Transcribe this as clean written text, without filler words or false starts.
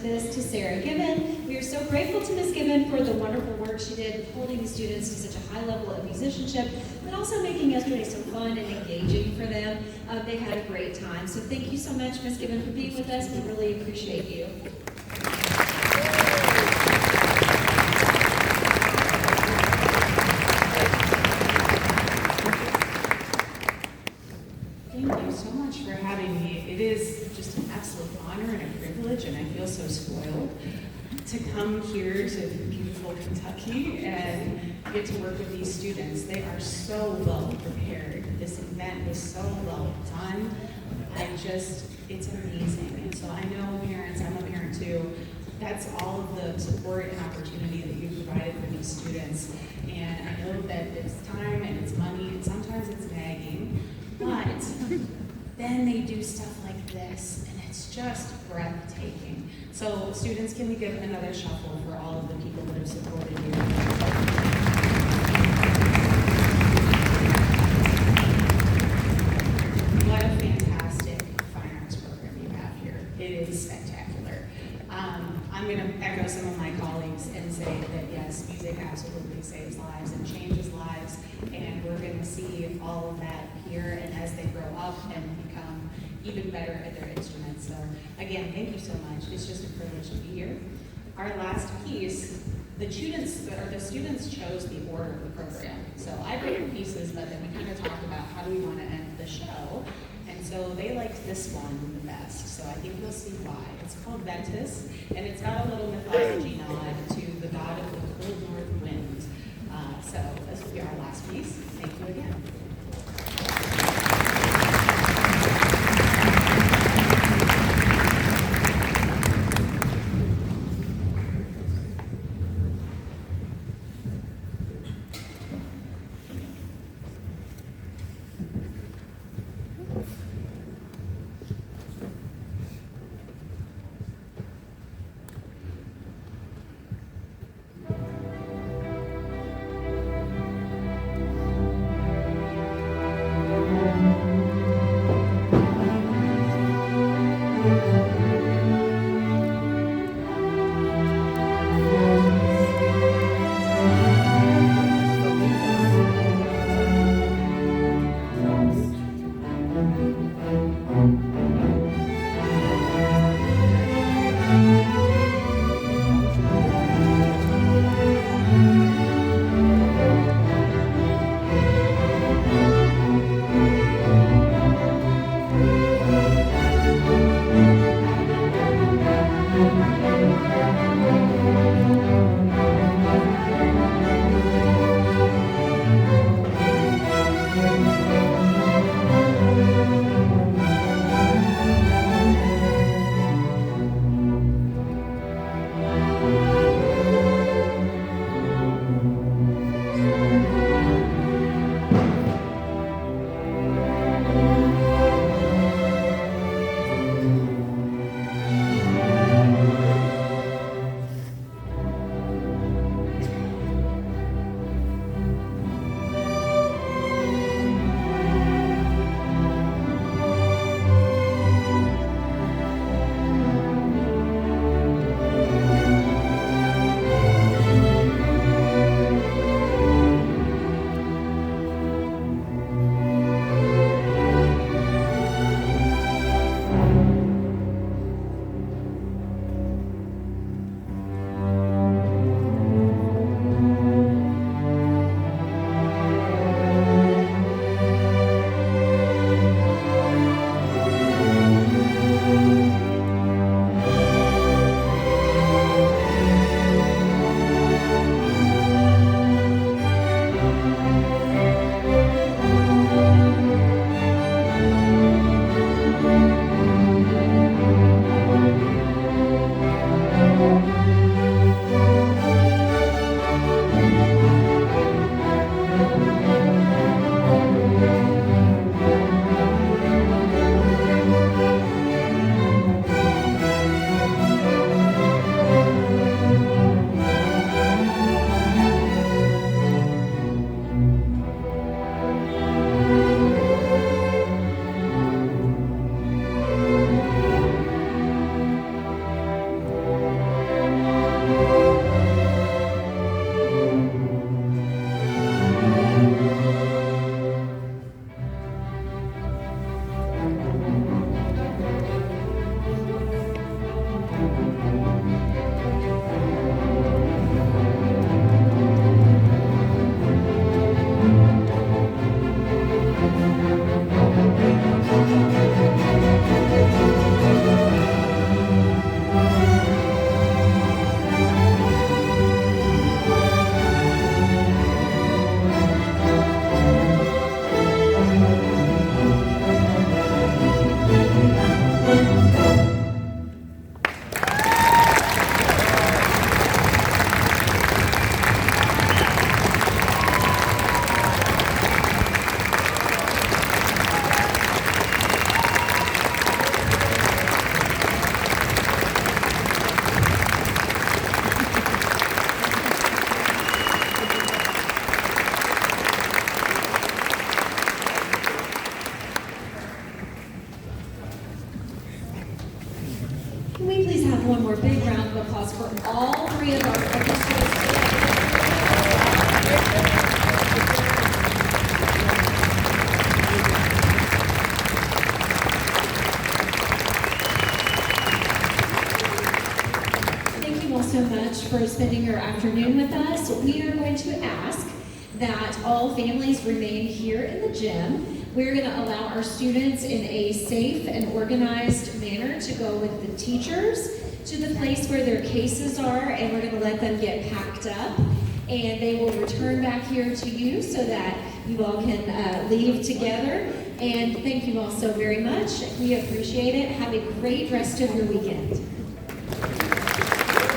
this to Sarah Gibbon. We are so grateful to Ms. Gibbon for the wonderful work she did with holding the students to such a high level of musicianship, but also making yesterday so fun and engaging for them. They had a great time. So thank you so much, Ms. Gibbon, for being with us. We really appreciate you. Thank you so much for having me. It is just an absolute honor and a privilege, and I feel so spoiled to come here to beautiful Kentucky and get to work with these students. They are so well prepared. This event is so well done. It's amazing. And so I know parents, I'm a parent too, that's all of the support and opportunity that you provided for these students. And I know that it's time and it's money and sometimes it's nagging, but then they do stuff like this and it's just breathtaking. So students, can we give another shuffle for all of the people that have supported you? What a fantastic fine arts program you have here. It is spectacular. I'm going to echo some of my colleagues and say that yes, music absolutely saves lives and changes lives, and we're going to see all of that here and as they grow up and become even better at their instruments. So again, thank you so much. It's just a privilege to be here. Our last piece, the students chose the order of the program. So I wrote pieces, but then we kind of talked about how do we want to end the show. And so they liked this one the best. So I think you'll see why. It's called Ventus, and it's got a little mythology nod to the god of the cold north wind. So this will be our last piece. Thank you again. one more big round of applause for all three of our orchestras. Thank you all so much for spending your afternoon with us. We are going to ask that all families remain here in the gym. We're going to allow our students in a safe and organized manner to go with the teachers to the place where their cases are, and we're going to let them get packed up. And they will return back here to you so that you all can leave together. And thank you all so very much. We appreciate it. Have a great rest of your weekend.